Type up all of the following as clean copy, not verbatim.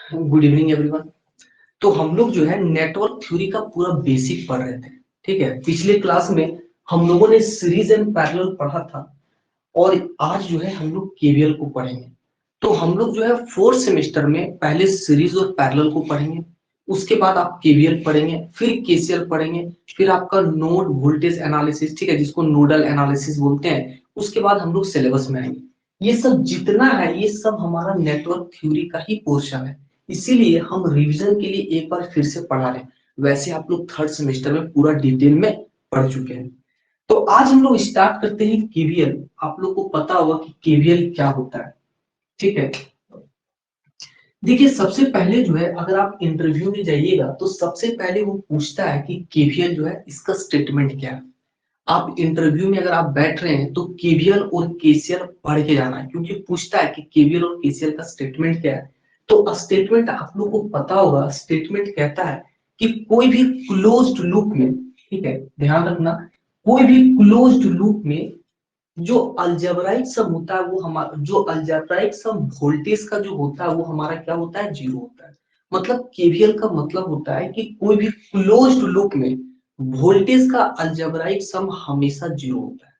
Good evening everyone. तो हम लोग जो है नेटवर्क थ्योरी का पूरा बेसिक पढ़ रहे थे। ठीक है, पिछले क्लास में हम लोगों ने सीरीज एंड पैरेलल पढ़ा था और आज जो है हम लोग केवीएल को पढ़ेंगे। तो हम लोग जो है फोर्थ सेमेस्टर में पहले सीरीज और पैरेलल को पढ़ेंगे, उसके बाद आप केवीएल पढ़ेंगे, फिर केसीएल पढ़ेंगे, फिर आपका नोड वोल्टेज एनालिसिस, ठीक है, जिसको नोडल एनालिसिस बोलते हैं। उसके बाद हम लोग सिलेबस में आएंगे। ये सब जितना है ये सब हमारा नेटवर्क थ्योरी का ही पोर्शन है, इसीलिए हम रिवीजन के लिए एक बार फिर से पढ़ा रहे हैं। वैसे आप लोग थर्ड सेमेस्टर में पूरा डिटेल में पढ़ चुके हैं। तो आज हम लोग स्टार्ट करते हैं केवीएल। आप लोग को पता होगा कि केवीएल क्या होता है। ठीक है, देखिए सबसे पहले जो है अगर आप इंटरव्यू में जाइएगा तो सबसे पहले वो पूछता है कि केवीएल जो है इसका स्टेटमेंट क्या है। आप इंटरव्यू में अगर आप बैठ रहे हैं तो केवीएल और केसीएल पढ़ के जाना है, क्योंकि पूछता है कि केवीएल और केसीएल का स्टेटमेंट क्या है। तो स्टेटमेंट आप लोग को पता होगा, स्टेटमेंट कहता है कि कोई भी क्लोज्ड लूप में, ठीक है ध्यान रखना, कोई भी क्लोज्ड लूप में जो अलजेब्राइक सम होता है वो हमारा, जो अलजेब्राइक सम वोल्टेज का जो होता है वो हमारा क्या होता है, जीरो होता है। मतलब केवीएल का मतलब होता है कि कोई भी क्लोज्ड लूप में वोल्टेज का अलजेब्राइक सम हमेशा जीरो होता है।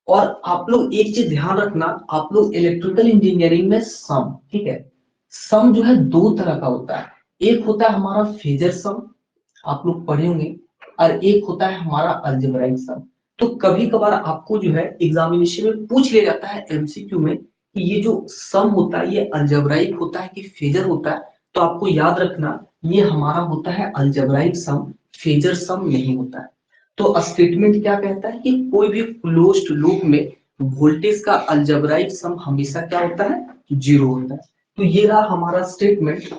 और आप लोग एक चीज ध्यान रखना, आप लोग इलेक्ट्रिकल इंजीनियरिंग में सम, ठीक है, सम जो है दो तरह का होता है। एक होता है हमारा फेजर सम, आप लोग पढ़े होंगे, और एक होता है हमारा अलजेब्राइक सम। तो कभी कभार आपको जो है एग्जामिनेशन में पूछ लिया जाता है एमसीक्यू में कि ये जो सम होता है ये अलजेब्राइक होता है कि फेजर होता है। तो आपको याद रखना ये हमारा होता है अलजेब्राइक सम, फेजर सम नहीं होता है। तो स्टेटमेंट क्या कहता है कि कोई भी क्लोज्ड लूप में वोल्टेज का अलजेब्राइक सम हमेशा क्या होता है, जीरो होता है। तो ये रहा हमारा स्टेटमेंट।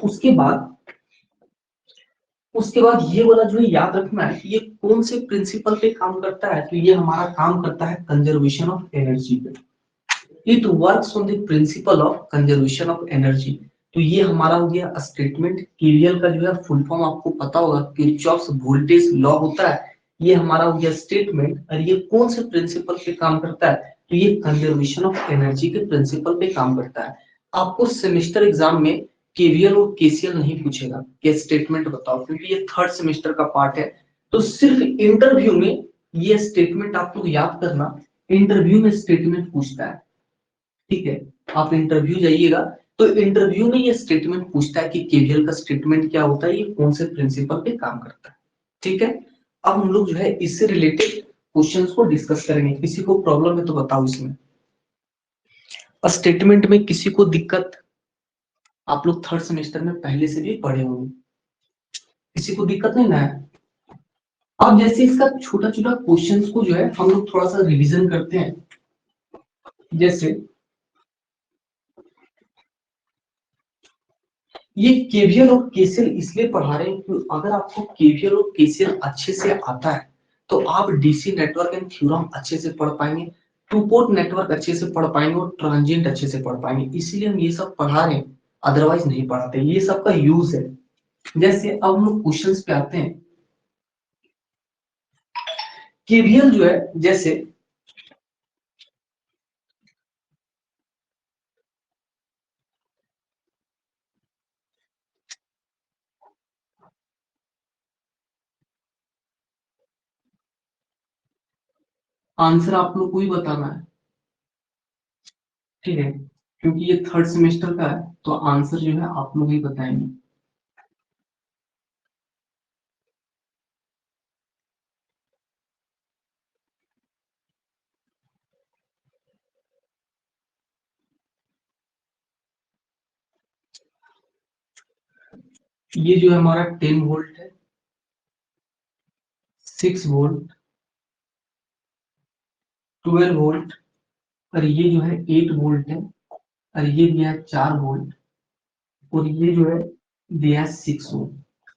उसके बाद ये वाला जो है याद रखना है कि ये कौन से प्रिंसिपल पे काम करता है। तो ये हमारा काम करता है कंजर्वेशन ऑफ एनर्जी पे। It works on the principle of conservation of energy. तो ये हमारा हो गया स्टेटमेंट। केवीएल का जो है फुल फॉर्म आपको पता होगा, किरचॉफ्स वोल्टेज लॉ होता है। ये हमारा हो गया स्टेटमेंट। और ये कौन से प्रिंसिपल पे काम करता है, तो ये कंजर्वेशन ऑफ एनर्जी के प्रिंसिपल पे काम करता है। आपको सेमेस्टर एग्जाम में केवीएल और केसीएल नहीं पूछेगा कि स्टेटमेंट बताओ, क्योंकि ये थर्ड सेमेस्टर का पार्ट है। तो सिर्फ इंटरव्यू में ये स्टेटमेंट आप लोग याद करना, इंटरव्यू में स्टेटमेंट पूछता है। ठीक है, आप इंटरव्यू जाइएगा तो इंटरव्यू में ये स्टेटमेंट पूछता है कि केवीएल का स्टेटमेंट क्या होता है, ये कौन से प्रिंसिपल पे काम करता है। ठीक है, अब हम लोग जो है इससे रिलेटेड क्वेश्चंस को डिस्कस करेंगे। किसी को प्रॉब्लम है तो बताओ इसमें, स्टेटमेंट में किसी को दिक्कत? आप लोग थर्ड सेमेस्टर में पहले से भी पढ़े होंगे, किसी को दिक्कत नहीं ना है? अब जैसे इसका छोटा छोटा क्वेश्चंस को जो है हम लोग थोड़ा सा रिवीजन करते हैं। जैसे ये केवीएल और केसीएल इसलिए पढ़ा रहे हैं कि अगर आपको केवीएल और केसीएल अच्छे से आता है तो आप डीसी नेटवर्क एंड थ्योरम अच्छे से पढ़ पाएंगे, टू पोर्ट नेटवर्क अच्छे से पढ़ पाएंगे और ट्रांजिएंट अच्छे से पढ़ पाएंगे। इसीलिए हम ये सब पढ़ा रहे हैं, अदरवाइज नहीं पढ़ाते। ये सब का यूज है। जैसे अब हम लोग क्वेश्चंस पे आते हैं। केवीएल जो है, जैसे आंसर आप लोग को ही बताना है, ठीक है, क्योंकि ये थर्ड सेमेस्टर का है तो आंसर जो है आप लोग ही बताएंगे। ये जो है हमारा 10 वोल्ट है, 6 वोल्ट, 12 वोल्ट, और ये जो है 8 वोल्ट है, और ये दिया है 4 वोल्ट, और ये जो है दिया है 6 ओम।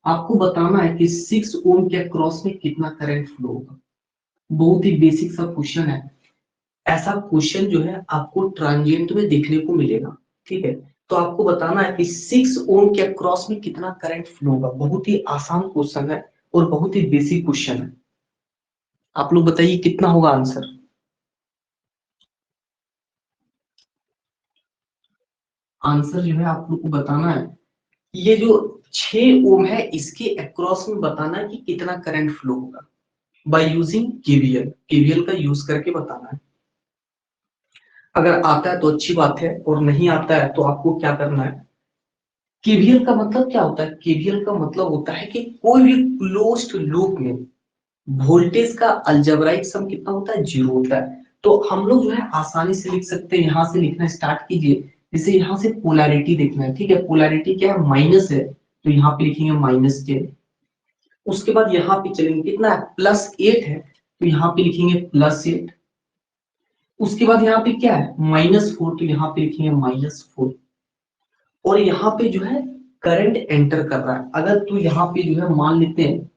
आपको बताना है कि 6 ओम के अक्रॉस में कितना करंट फ्लो होगा। बहुत ही बेसिक सा क्वेश्चन है। ऐसा क्वेश्चन जो है आपको ट्रांजिएंट में देखने को मिलेगा। ठीक है, तो आपको बताना है कि 6 ओम के अक्रॉस में कितना करंट फ्लो होगा। बहुत ही आसान क्वेश्चन है और बहुत ही बेसिक क्वेश्चन है। आप लोग बताइए कितना होगा आंसर। आंसर जो है आप लोग को बताना है ये जो 6 ओम है इसके अक्रॉस में बताना है कि कितना करंट फ्लो होगा बाय यूजिंग केवीएल। केवीएल का यूज करके बताना है। अगर आता है तो अच्छी बात है, और नहीं आता है तो आपको क्या करना है, केवीएल का मतलब क्या होता है, केवीएल का मतलब होता है कि कोई भी क्लोज्ड लूप में वोल्टेज का अलजेब्राइक सम कितना होता है, 0 होता है। तो हम लोग जो है आसानी से लिख सकते हैं, यहां से लिखना स्टार्ट कीजिए। जैसे यहाँ से पोलैरिटी देखना है, ठीक है, पोलैरिटी क्या है, माइनस है, तो यहाँ पे लिखेंगे -10। उसके बाद यहाँ पे चलेंगे, कितना है, +8 है, तो यहाँ पे लिखेंगे +8। उसके बाद यहाँ पे क्या है, -4, तो यहाँ पे लिखेंगे -4। और यहाँ पे जो है करंट एंटर कर रहा है। अगर तो यहाँ पे जो है मान लेते हैं,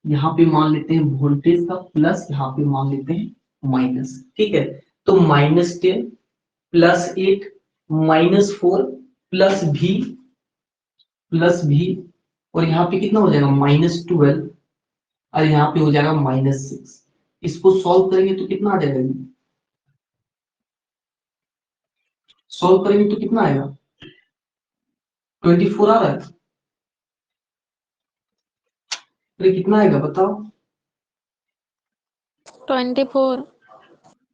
यहाँ पे मान लेते हैं वोल्टेज का प्लस, यहाँ पे मान लेते हैं माइनस, ठीक है। तो -10 +8 -4 प्लस भी और यहाँ पे कितना हो जाएगा, -12, और यहाँ पे हो जाएगा -6। इसको सॉल्व करेंगे तो कितना आ जाएगा, सॉल्व करेंगे तो कितना आएगा, 24 आ रहा है। अरे कितना आएगा बताओ, 24।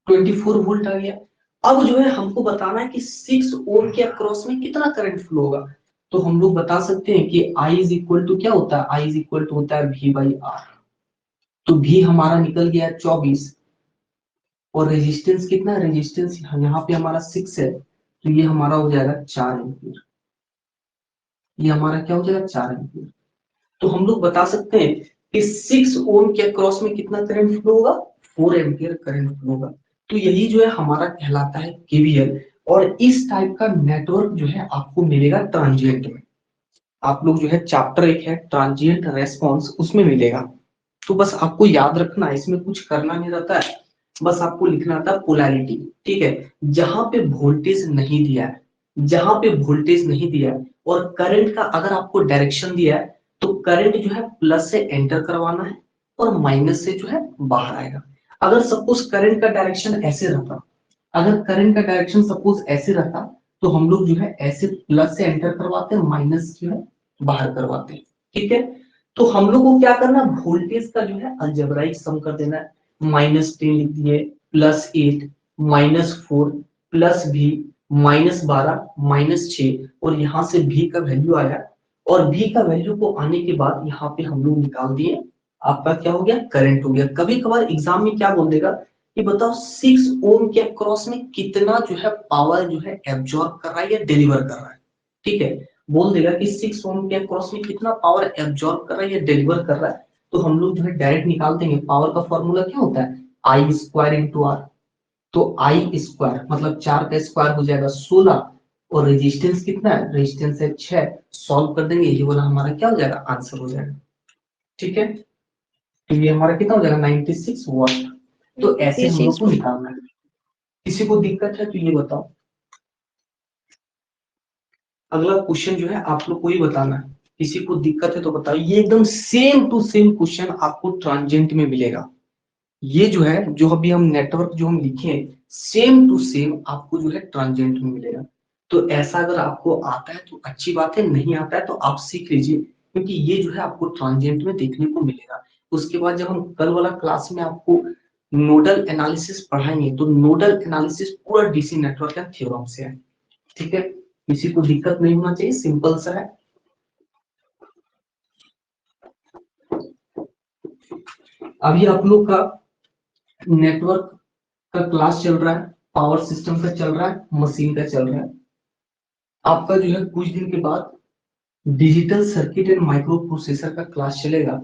24 वोल्ट आ गया। अब जो है हमको बताना है कि 6 ओम के अक्रॉस में कितना करंट फ्लो होगा। तो हम लोग बता सकते हैं कि I इज इक्वल टू क्या होता है, I इज इक्वल टू होता है V/R। तो V हमारा निकल गया है 24, और रेजिस्टेंस कितना है, रेजिस्टेंस यहाँ पे हमारा 6 है, तो ये हमारा हो जाएगा 4 एम्पीयर। ये हमारा क्या हो जाएगा, 4 एम्पीयर। तो हम लोग बता सकते हैं कि 6 ओम के अक्रॉस में कितना करंट फ्लो होगा, 4 एम्पीयर करंट फ्लो होगा। तो यही जो है हमारा कहलाता है केवीएल। और इस टाइप का नेटवर्क जो है आपको मिलेगा ट्रांजिएंट में। आप लोग जो है चैप्टर 1 है ट्रांजिएंट रेस्पॉन्स, उसमें मिलेगा। तो बस आपको याद रखना है, इसमें कुछ करना नहीं रहता है, बस आपको लिखना था पोलैरिटी, ठीक है। जहां पे वोल्टेज नहीं दिया है, जहां पे वोल्टेज नहीं दिया है और करंट का अगर आपको डायरेक्शन दिया है, तो करंट जो है प्लस से एंटर करवाना है और माइनस से जो है बाहर आएगा। अगर सपोज करंट का डायरेक्शन ऐसे रहता, अगर करंट का डायरेक्शन सपोज ऐसे रहता, तो हम लोग जो है ऐसे प्लस से एंटर करवाते हैं, माइनस जो है बाहर करवाते हैं, ठीक है। तो हम लोग को क्या करना, वोल्टेज का जो है अलजेब्राइक सम कर देना है। -10 लिख दिए, +8 -4 प्लस भी -12 -6, और यहाँ से भी का वैल्यू आया, और भी का वैल्यू को आने के बाद यहाँ पे हम लोग निकाल दिए, आपका क्या हो गया, करंट हो गया। कभी कभार एग्जाम में क्या बोल देगा कि बताओ 6 ओम के अक्रॉस में कितना जो है पावर जो है एब्जॉर्ब कर रहा है या डिलीवर कर रहा है, ठीक है। बोल देगा कि 6 ओम के अक्रॉस में कितना पावर एब्जॉर्ब कर रहा है या डिलीवर कर रहा है, तो हम लोग जो है डायरेक्ट निकाल देंगे। पावर का फॉर्मूला क्या होता है, I² × R। तो I² मतलब 4 का स्क्वायर हो जाएगा 16, और रेजिस्टेंस कितना है, रेजिस्टेंस है 6। सॉल्व कर देंगे, ये वाला हमारा क्या हो जाएगा, आंसर हो जाएगा, ठीक है। तो ये हमारा कितना हो जाएगा, 96 वाट। तो ऐसे हम लोग को निकालना है। किसी को दिक्कत है तो ये बताओ। अगला क्वेश्चन जो है आप लोग को ही बताना है, किसी को दिक्कत है तो बताओ। ये एकदम सेम टू सेम क्वेश्चन आपको ट्रांजिएंट में मिलेगा। ये जो है, जो अभी हम नेटवर्क जो हम लिखे हैं, सेम टू सेम आपको जो है ट्रांजिएंट में मिलेगा। तो ऐसा अगर आपको आता है तो अच्छी बात है, नहीं आता है तो आप सीख लीजिए, क्योंकि ये जो है आपको ट्रांजिएंट में देखने को मिलेगा। उसके बाद जब हम कल वाला क्लास में आपको नोडल एनालिसिस पढ़ाएंगे, तो नोडल एनालिसिस पूरा डीसी नेटवर्क का थ्योरम से है, ठीक है। किसी को दिक्कत नहीं होना चाहिए, सिंपल सा है। अभी आप लोग का नेटवर्क का क्लास चल रहा है, पावर सिस्टम का चल रहा है, मशीन का चल रहा है। आपका जो है कुछ दिन के बाद digital circuit and micro processor का क्लास चलेगा,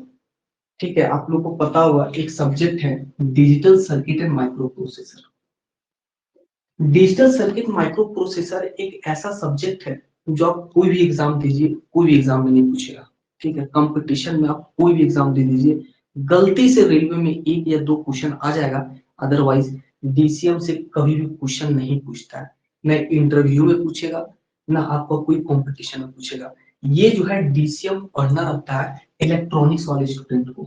ठीक है। आप लोग को पता होगा एक सब्जेक्ट है digital circuit and micro processor. Digital circuit micro processor एक ऐसा सब्जेक्ट है जो आप कोई भी एग्जाम दीजिए, कोई भी एग्जाम में नहीं पूछेगा, ठीक है। कंपटीशन में आप कोई भी एग्जाम दे दीजिए, गलती से रेलवे में 1 या 2 क्वेश्चन आ जाएगा, अदरवाइज डीसीएम से कभी भी क्वेश्चन नहीं पूछता है। न इंटरव्यू में पूछेगा, ना आपका कोई कंपटीशन में पूछेगा। ये जो है डीसीएम पढ़ना रहता है इलेक्ट्रॉनिक्स वाले स्टूडेंट को,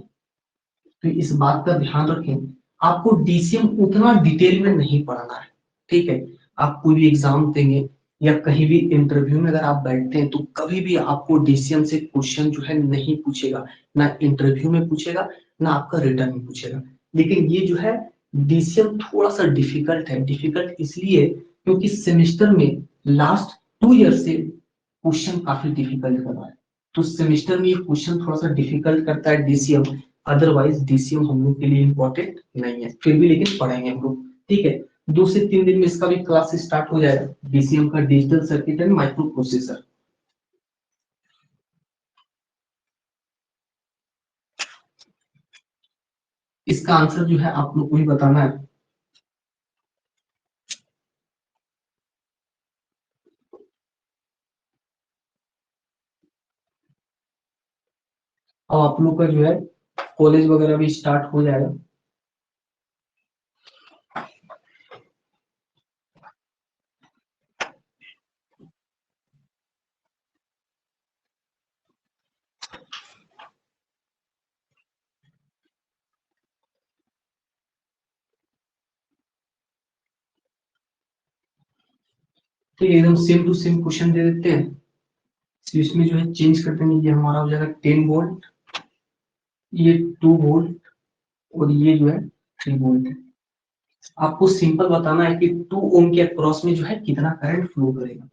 तो इस बात का ध्यान रखें। आपको डीसीएम उतना डिटेल में नहीं पढ़ना है, ठीक है। आप कोई भी एग्जाम देंगे, या कहीं भी इंटरव्यू में अगर आप बैठते हैं तो कभी भी आपको डीसीएम से क्वेश्चन जो है नहीं पूछेगा, ना इंटरव्यू में पूछेगा, ना आपका रिटर्न में पूछेगा। लेकिन ये जो है डीसीएम थोड़ा सा डिफिकल्ट है। डिफिकल्ट इसलिए क्योंकि सेमेस्टर में लास्ट 2 ईयर से क्वेश्चन काफी डिफिकल्ट कर रहा है, तो सेमेस्टर में ये क्वेश्चन थोड़ा सा डिफिकल्ट करता है डीसीएम। अदरवाइज डीसीएम हम लोग के लिए इम्पोर्टेंट नहीं है, फिर भी लेकिन पढ़ेंगे हम लोग, ठीक है। 2 से 3 दिन में इसका भी क्लास स्टार्ट हो जाएगा, डीसीएम का digital circuit and micro processor. इसका आंसर जो है आप लोग को ही बताना है। अब आप लोग का जो है कॉलेज वगैरह भी स्टार्ट हो जाएगा। ठीक है, एकदम सेम टू सेम क्वेश्चन दे देते हैं, तो इसमें जो है चेंज कर देंगे। ये हमारा हो जाएगा 10 वोल्ट, ये 2 वोल्ट, और ये जो है 3 वोल्ट है। आपको सिंपल बताना है कि 2 ओम के अक्रॉस में जो है कितना करंट फ्लो करेगा।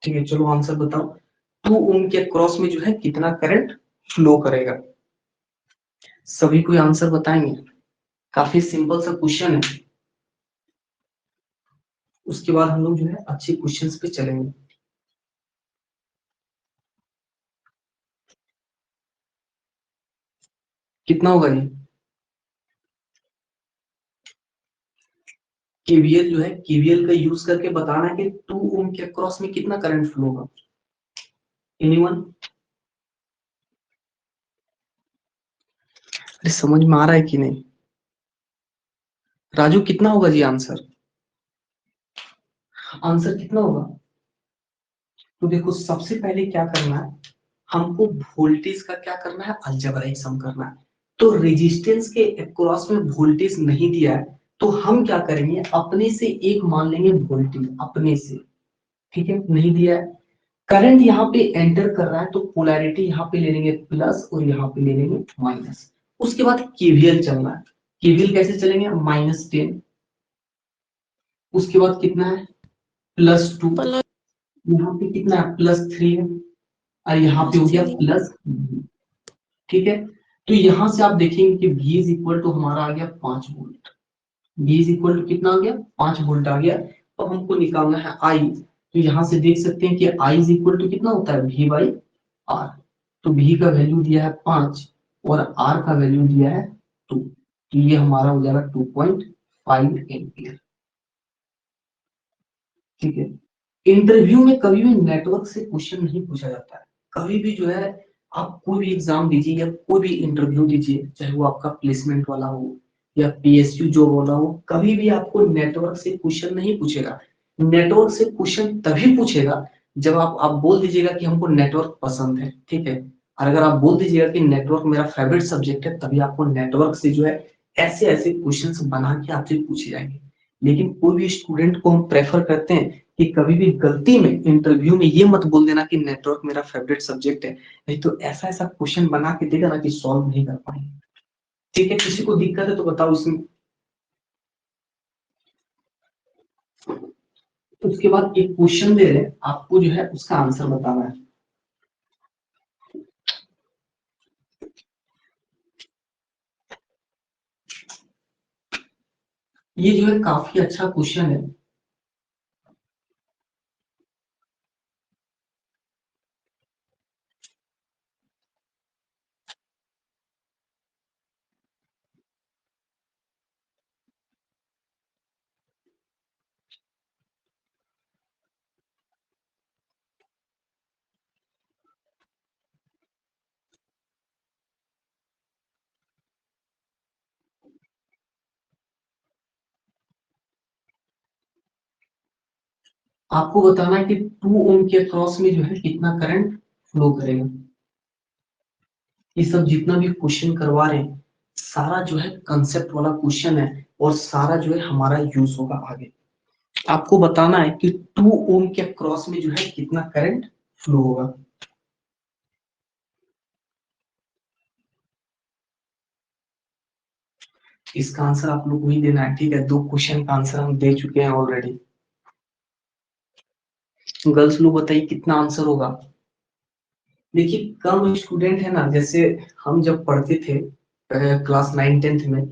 ठीक है, चलो आंसर बताओ। 2 ओम के अक्रॉस में जो है कितना करंट फ्लो करेगा। सभी कोई आंसर बताएंगे? काफी सिंपल सा क्वेश्चन है। उसके बाद हम लोग जो है अच्छे क्वेश्चंस पे चलेंगे। कितना होगा ये? केवीएल जो है, केवीएल का यूज करके बताना है कि 2 ओम के अक्रॉस में कितना करंट फ्लो होगा। एनीवन? अरे समझ में आ रहा है कि नहीं? राजू कितना होगा जी आंसर? आंसर कितना होगा? तो देखो सबसे पहले क्या करना है, हमको वोल्टेज का क्या करना है, अलजेब्राइक सम करना है। तो रेजिस्टेंस के अक्रॉस में वोल्टेज नहीं दिया है, तो हम क्या करेंगे, अपने से एक मान लेंगे वोल्टेज अपने से। ठीक है, नहीं दिया है। करंट यहाँ पे एंटर कर रहा है, तो पोलैरिटी यहाँ पे ले लेंगे प्लस और यहाँ पे ले लेंगे माइनस। उसके बाद केवीएल चलना है। केवीएल कैसे चलेंगे, -10। उसके बाद कितना है, +2। यहाँ पे कितना है, +3 है। और यहाँ पे हो गया प्लस। ठीक है, तो यहां से आप देखेंगे कि V इज इक्वल टू हमारा आ गया 5 volt. V is equal to कितना आ गया, 5 वोल्ट आ गया। तो हमको निकालना है I। तो यहाँ से देख सकते हैं कि I इज इक्वल टू कितना होता है, V/R। तो V का वैल्यू दिया है 5 और R का वैल्यू दिया है 2, तो ये हमारा हो जाएगा 2.5 एम्पियर। ठीक है, इंटरव्यू में कभी भी नेटवर्क से क्वेश्चन नहीं पूछा जाता है। कभी भी जो है आप कोई भी एग्जाम दीजिए या कोई भी इंटरव्यू दीजिए, चाहे वो आपका प्लेसमेंट वाला हो या पीएसयू जॉब वाला हो, कभी भी आपको नेटवर्क से क्वेश्चन नहीं पूछेगा। नेटवर्क से क्वेश्चन तभी पूछेगा जब आप बोल दीजिएगा कि हमको नेटवर्क पसंद है, ठीक है। और अगर आप बोल दीजिएगा कि नेटवर्क मेरा फेवरेट सब्जेक्ट है, तभी आपको नेटवर्क से जो है ऐसे ऐसे क्वेश्चंस बना के आपसे पूछे जाएंगे। लेकिन कोई भी स्टूडेंट को हम प्रेफर करते हैं कि कभी भी गलती में इंटरव्यू में ये मत बोल देना कि नेटवर्क मेरा फेवरेट सब्जेक्ट है, नहीं तो ऐसा ऐसा क्वेश्चन बना के देगा ना कि सॉल्व नहीं कर पाएंगे। ठीक है, किसी को दिक्कत है तो बताओ इसमें। उसके बाद एक क्वेश्चन दे रहे हैं, आपको जो है उसका आंसर बताना है। ये जो है काफी अच्छा क्वेश्चन है। आपको बताना है कि 2 ओम के क्रॉस में जो है कितना करंट फ्लो करेगा। ये सब जितना भी क्वेश्चन करवा रहे हैं, सारा जो है कंसेप्ट वाला क्वेश्चन है। और सारा जो है हमारा यूज होगा आगे। आपको बताना है कि 2 ओम के क्रॉस में जो है कितना करंट फ्लो होगा। इसका आंसर आप लोग को ही देना है, ठीक है। 2 क्वेश्चन का आंसर हम दे चुके हैं ऑलरेडी। गर्ल्स लोग बताइए कितना आंसर होगा। देखिए कम स्टूडेंट है ना, जैसे हम जब पढ़ते थे क्लास 9 10th में,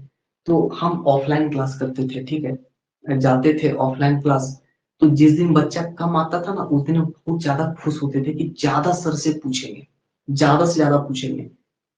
तो हम ऑफलाइन क्लास करते थे, ठीक है, जाते थे ऑफलाइन क्लास। तो जिस दिन बच्चा कम आता था ना, उस दिन हम बहुत ज्यादा खुश होते थे कि ज्यादा सर से पूछेंगे, ज्यादा से ज्यादा पूछेंगे।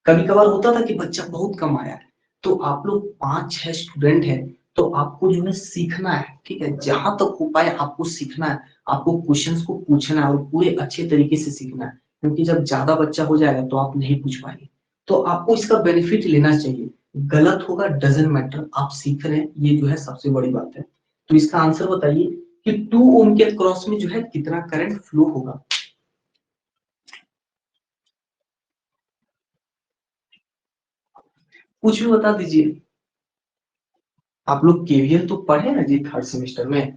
कभी कभार होता था कि बच्चा बहुत कम आया है, तो आप लोग 5 6 स्टूडेंट हैं, तो आपको जो है सीखना है, ठीक है, जहां तक हो पाए आपको सीखना है। आपको क्वेश्चंस को पूछना है और पूरे अच्छे तरीके से सीखना है, क्योंकि जब ज्यादा बच्चा हो जाएगा तो आप नहीं पूछ पाएंगे। तो आपको इसका बेनिफिट लेना चाहिए। गलत होगा डजेंट मैटर, आप सीख रहे हैं, ये जो है सबसे बड़ी बात है। तो इसका आंसर बताइए कि 2 ओम के क्रॉस में जो है कितना करंट फ्लो होगा। कुछ भी बता दीजिए। आप लोग केवीएल तो पढ़े ना जी, 3rd सेमेस्टर में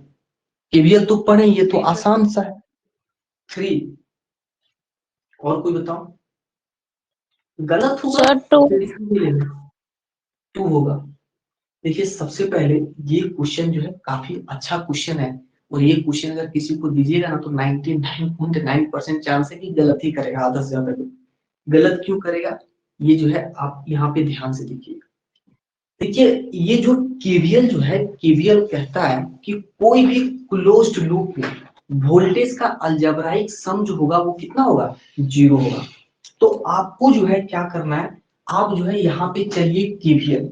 केवीएल तो पढ़े, ये तो आसान सा है। 3। और कोई बताओ। गलत होगा सर टू। तो रिस्क नहीं लेना। 2 होगा। देखिए सबसे पहले ये क्वेश्चन जो है काफी अच्छा क्वेश्चन है, और ये क्वेश्चन अगर किसी को दीजिएगा ना तो 99.9% चांस है कि गलत ही करेगा, आधा से ज्यादा लोग। गलत क्यों करेगा, ये जो है आप यहाँ पे ध्यान से देखिए। देखिए ये जो केवीएल जो है, केवीएल कहता है कि कोई भी क्लोज्ड लूप में वोल्टेज का अलजेब्राइक सम जो होगा वो कितना होगा, 0 होगा। तो आपको जो है क्या करना है, आप जो है यहाँ पे चलिए केवीएल,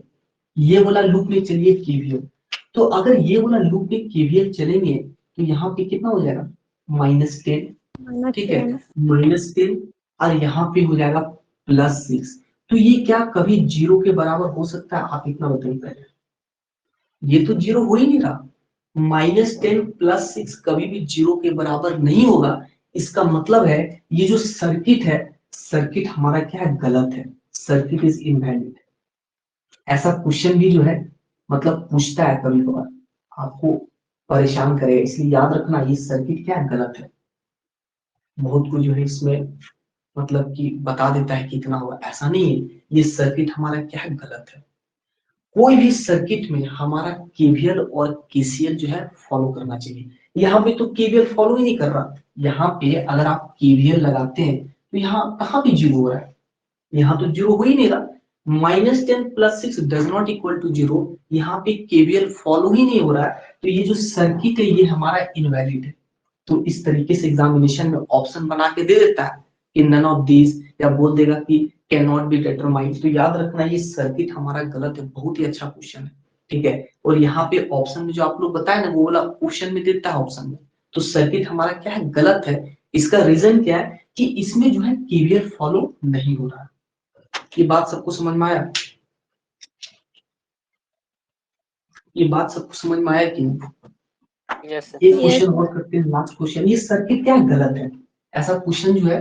ये वाला लूप में चलिए केवीएल। तो अगर ये वाला लूप में केवीएल चलेंगे तो यहाँ पे कितना हो जाएगा, -10, ठीक है, -10, और यहाँ पे हो जाएगा +6। तो ये क्या कभी 0 के बराबर हो सकता है, आप इतना बताइए पहले। ये तो 0 हो ही नहीं रहा। -10 +6 कभी भी 0 के बराबर नहीं होगा। इसका मतलब है ये जो सर्किट है, सर्किट हमारा क्या है, गलत है, सर्किट इज इनवैलिड। ऐसा क्वेश्चन भी जो है मतलब पूछता है कभी कभार, आपको परेशान करेगा, इसलिए याद रखना ये सर्किट क्या है, गलत है। बहुत कुछ जो है इसमें मतलब कि बता देता है कि इतना होगा, ऐसा नहीं है। ये सर्किट हमारा क्या है, गलत है। कोई भी सर्किट में हमारा केवीएल और केसीएल जो है फॉलो करना चाहिए। यहाँ पे तो केवीएल फॉलो ही नहीं कर रहा। यहाँ पे अगर आप केवीएल लगाते हैं तो यहाँ कहाँ भी 0 हो रहा है, यहाँ तो 0 हो ही नहीं रहा। -10 +6 डज नॉट इक्वल टू 0, यहाँ पे केवीएल फॉलो ही नहीं हो रहा है। तो ये जो सर्किट है ये हमारा इनवैलिड है। तो इस तरीके से एग्जामिनेशन में ऑप्शन बना के दे देता है कि नन ऑफ दीज, या बोल देगा कि कैन नॉट बी डिटरमाइंड। तो याद रखना ये सर्किट हमारा गलत है। बहुत ही अच्छा क्वेश्चन है, ठीक है। और यहाँ पे ऑप्शन में जो आप लोग बताए ना, वो वाला क्वेश्चन में देता है ऑप्शन में। तो सर्किट हमारा क्या है, गलत है। इसका रीजन क्या है कि इसमें जो है केवीएल फॉलो नहीं हो रहा है। ये बात सबको समझ में आया, ये बात सबको समझ में आया कि नहीं? यस एक सर। क्वेश्चन और करते हैं, लास्ट क्वेश्चन। ये सर्किट क्या गलत है, ऐसा क्वेश्चन जो है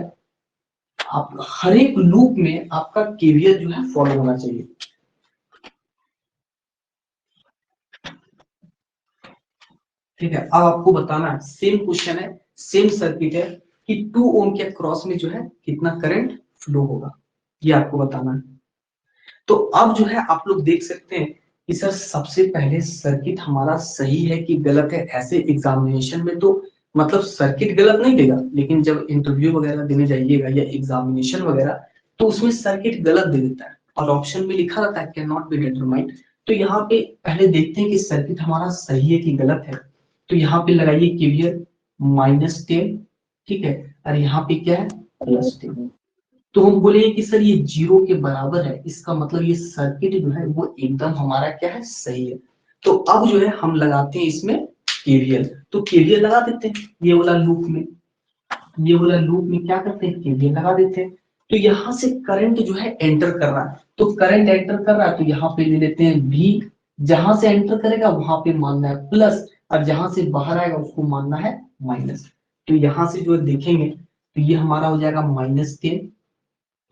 आप हर एक लूप में आपका केवीएल जो है फॉलो होना चाहिए। ठीक है, अब आपको बताना है, सेम क्वेश्चन है, सेम सर्किट है कि 2 ओम के क्रॉस में जो है कितना करंट फ्लो होगा, ये आपको बताना है। तो अब जो है आप लोग देख सकते हैं कि सर सबसे पहले सर्किट हमारा सही है कि गलत है। ऐसे एग्जामिनेशन में तो मतलब सर्किट गलत नहीं देगा, लेकिन जब इंटरव्यू वगैरह देने जाइएगा या एग्जामिनेशन वगैरह, तो उसमें सर्किट गलत दे देता है और ऑप्शन में लिखा रहता है कैन नॉट बी डिटरमाइंड। तो यहाँ पे पहले देखते हैं कि सर्किट हमारा सही है कि गलत है। तो यहाँ पे लगाइए केवीएल, -10, ठीक है, और यहाँ पे क्या है, +10। तो हम बोलेंगे कि सर ये 0 के बराबर है, इसका मतलब ये सर्किट जो है वो एकदम हमारा क्या है, सही है। तो अब जो है हम लगाते हैं इसमें केवीएल। तो केवीएल लगा देते हैं ये वाला लूप में, ये वाला लूप में क्या करते हैं, केवीएल लगा देते हैं। तो यहाँ से करंट जो है एंटर कर रहा है, तो करंट एंटर कर रहा है तो यहाँ पे ले लेते हैं भी। जहां से एंटर करेगा वहां पे मानना है प्लस, और जहां से बाहर आएगा उसको मानना है माइनस। तो यहाँ से जो देखेंगे तो ये हमारा हो जाएगा -10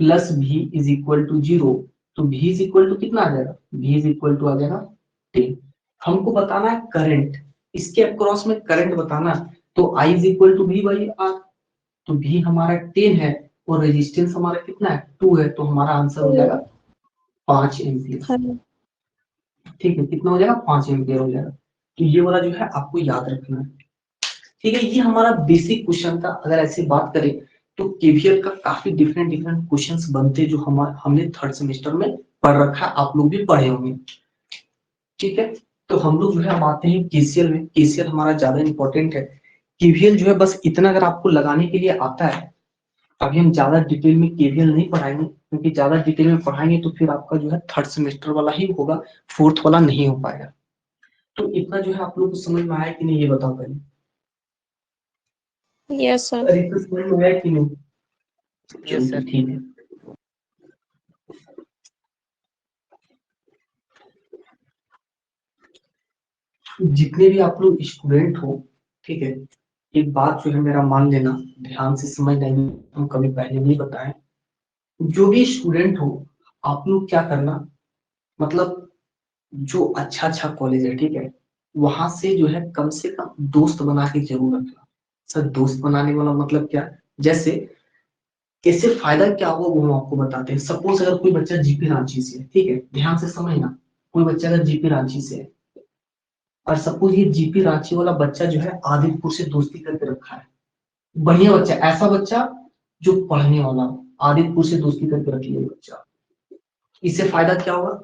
प्लस भी इज इक्वल टू 0। तो भी इज इक्वल टू कितना आ जाएगा, भी इज इक्वल टू आ जाएगा 10। हमको बताना है करंट, इसके अक्रॉस में करंट बताना है, तो I is equal to V by R। तो V हमारा 10 है और रेजिस्टेंस हमारा कितना है 2 है, तो हमारा आंसर हो जाएगा 5 एम्पियर। ठीक है, कितना हो जाएगा 5 एम्पियर हो जाएगा। तो ये वाला जो है आपको याद रखना है। ठीक है, ये हमारा बेसिक क्वेश्चन था। अगर ऐसे बात करें तो केवीएल का काफी डिफरेंट डिफरेंट क्वेश्चंस बनते जो हमने थर्ड सेमेस्टर में पढ़ रखा, आप लोग भी पढ़े होंगे। ठीक है, तो हम लोग जो है अब आते हैं केसीएल में। केसीएल हमारा ज्यादा इंपॉर्टेंट है। केवीएल जो है बस इतना अगर आपको लगाने के लिए आता है, अभी हम ज्यादा डिटेल में केवीएल नहीं पढ़ाएंगे, क्योंकि ज्यादा डिटेल में पढ़ाएंगे तो फिर आपका जो है थर्ड सेमेस्टर वाला ही होगा, फोर्थ वाला नहीं हो पाएगा। तो इतना जो है आप लोग को समझ में आया कि नहीं, ये बताओ पहले। Yes sir. अरे इतना समझ में आया कि नहीं? Yes sir. ठीक है। जितने भी आप लोग स्टूडेंट हो, ठीक है, एक बात जो है मेरा मान लेना, ध्यान से समझना, हम कभी पहले नहीं बताएं। जो भी स्टूडेंट हो, आप लोग क्या करना, मतलब जो अच्छा अच्छा कॉलेज है, ठीक है, वहां से जो है कम से कम दोस्त बना के जरूर रखना। सर दोस्त बनाने वाला मतलब क्या, जैसे कैसे फायदा क्या होगा वो हम आपको बताते हैं। सपोज अगर कोई बच्चा जीपी रांची से है, ठीक है, ध्यान से समझना, कोई बच्चा अगर जीपी रांची से है, और सपोज ये जीपी रांची वाला बच्चा जो है आदित्यपुर से दोस्ती करके रखा है, बढ़िया बच्चा, ऐसा बच्चा जो पढ़ने वाला हो, आदित्यपुर से दोस्ती करके रख लिया बच्चा, इससे फायदा क्या होगा,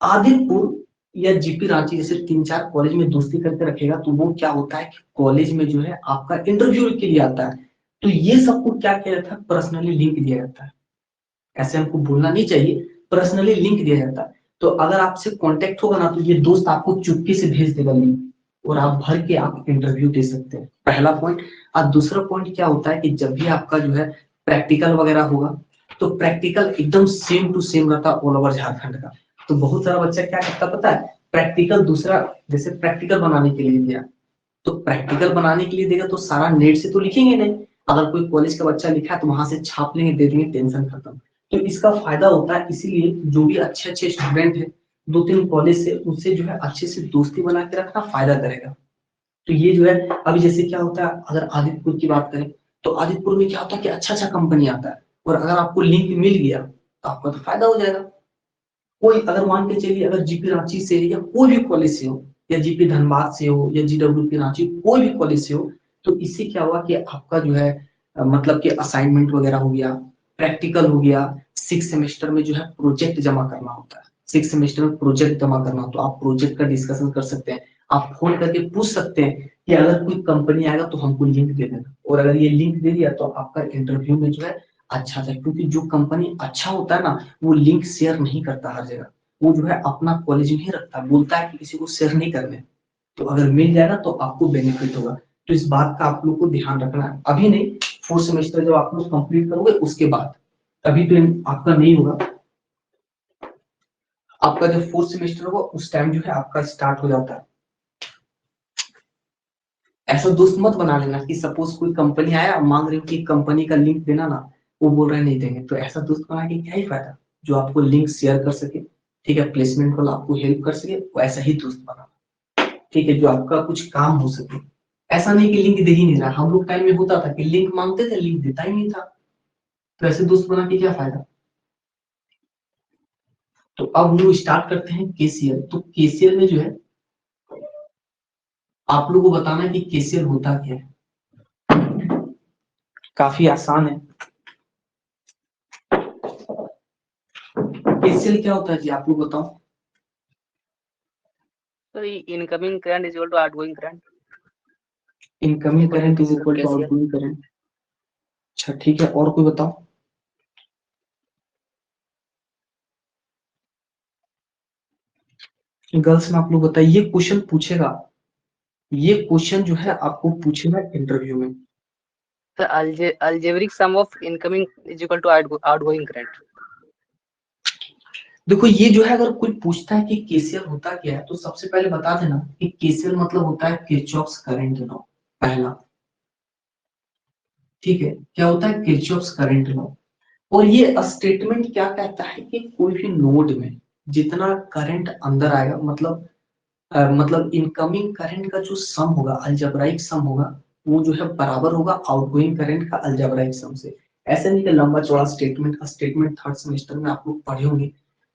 आदित्यपुर या जीपी रांची जैसे 3-4 कॉलेज में दोस्ती करके रखेगा, तो वो क्या होता है कि कॉलेज में जो है आपका इंटरव्यू के लिए आता है, तो ये सबको क्या किया जाता है, पर्सनली लिंक दिया जाता है। ऐसे हमको बोलना नहीं चाहिए, पर्सनली लिंक दिया जाता है। तो अगर आपसे कांटेक्ट होगा ना, तो ये दोस्त आपको चुपके से भेज देगा लिंक, और आप भर के आप इंटरव्यू दे सकते हैं, पहला पॉइंट। और दूसरा पॉइंट क्या होता है कि जब भी आपका जो है प्रैक्टिकल वगैरह होगा, तो प्रैक्टिकल एकदम सेम टू सेम रहता ऑल ओवर झारखंड का। तो बहुत सारा बच्चा क्या करता पता है, प्रैक्टिकल दूसरा, जैसे प्रैक्टिकल बनाने के लिए दिया, तो प्रैक्टिकल बनाने के लिए देगा तो सारा नेट से तो लिखेंगे नहीं, अगर कोई कॉलेज का बच्चा लिखा है तो वहां से छाप लेंगे, दे देंगे, टेंशन खत्म। तो इसका फायदा होता है, इसीलिए जो भी अच्छे अच्छे स्टूडेंट है 2-3 कॉलेज से, उससे जो है अच्छे से दोस्ती बना के रखना फायदा करेगा। तो ये जो है, अभी जैसे क्या होता है, अगर आदित्यपुर की बात करें, तो आदित्यपुर में क्या होता है कि अच्छा अच्छा कंपनी आता है, और अगर आपको लिंक मिल गया तो आपका तो फायदा हो जाएगा। कोई अगर मान के चलिए, अगर जीपी रांची से या कोई भी कॉलेज से हो, या जीपी धनबाद से हो, या जीडब्ल्यूपी रांची, कोई भी कॉलेज से हो, तो इससे क्या हुआ कि आपका जो है मतलब कि असाइनमेंट वगैरह हो गया, प्रैक्टिकल हो गया, 6 सेमेस्टर में जो है प्रोजेक्ट जमा करना होता है, 6 सेमेस्टर में प्रोजेक्ट जमा करना हो, तो आप प्रोजेक्ट का डिस्कशन कर सकते हैं। आप फोन करके पूछ सकते हैं कि अगर कोई कंपनी आएगा तो हमको लिंक दे देना, और अगर ये लिंक दे दिया तो आपका इंटरव्यू में जो है अच्छा था, क्योंकि जो कंपनी अच्छा होता है ना, वो लिंक शेयर नहीं करता हर जगह, वो जो है अपना कॉलेज में ही रखता है, बोलता है कि किसी को शेयर नहीं करने। तो अगर मिल जाएगा तो आपको बेनिफिट होगा। तो इस बात का आप लोग को ध्यान रखना है, अभी नहीं, 4 सेमेस्टर जब आप लोग कंप्लीट करोगे उसके बाद, अभी तो आपका नहीं होगा, आपका जब 4 सेमेस्टर होगा उस टाइम जो है आपका स्टार्ट हो जाता है। ऐसा दोस्त मत बना लेना कि सपोज कोई कंपनी आया मांग रही हो कि कंपनी का लिंक देना ना, वो बोल रहे नहीं देंगे, तो ऐसा दोस्त बना के क्या ही फायदा, जो आपको लिंक शेयर कर सके, ठीक है, प्लेसमेंट वाला आपको हेल्प कर सके, वैसा ही दोस्त बना, ठीक है, जो आपका कुछ काम हो सके। ऐसा नहीं कि लिंक दे ही नहीं रहा, हम लोग टाइम में होता था कि लिंक मांगते थे, लिंक देता ही नहीं था, तो ऐसे दोस्त बना के क्या फायदा। तो अब हम लोग स्टार्ट करते हैं केसीएल। तो केसीएल में जो है आप लोगों को बताना है कि केसीएल होता क्या है, काफी आसान है। केसीएल क्या होता है जी, आप लोग बताओ। तो incoming current is equal to outgoing current. Incoming current is equal to outgoing current. अच्छा ठीक है, और कोई बताओ। गर्ल्स में आप लोग बताइए, ये क्वेश्चन पूछेगा, ये क्वेश्चन जो है आपको पूछेगा इंटरव्यू में। तो algebraic sum of incoming is equal to outgoing current. देखो ये जो है, अगर कोई पूछता है कि केसीएल होता क्या है, तो सबसे पहले बता देना कि केसीएल मतलब होता है किरचॉफ्स करंट लॉ, पहला, ठीक है, क्या होता है किरचॉफ्स करंट लॉ। और ये स्टेटमेंट क्या कहता है कि कोई भी नोड में जितना करंट अंदर आएगा, मतलब मतलब इनकमिंग करंट का जो सम होगा, अलजेब्राइक सम होगा, वो जो है बराबर होगा आउटगोइंग करंट का अलजेब्राइक सम से। ऐसा नहीं कि लंबा चौड़ा स्टेटमेंट का स्टेटमेंट थर्ड सेमेस्टर में आप लोग पढ़े होंगे।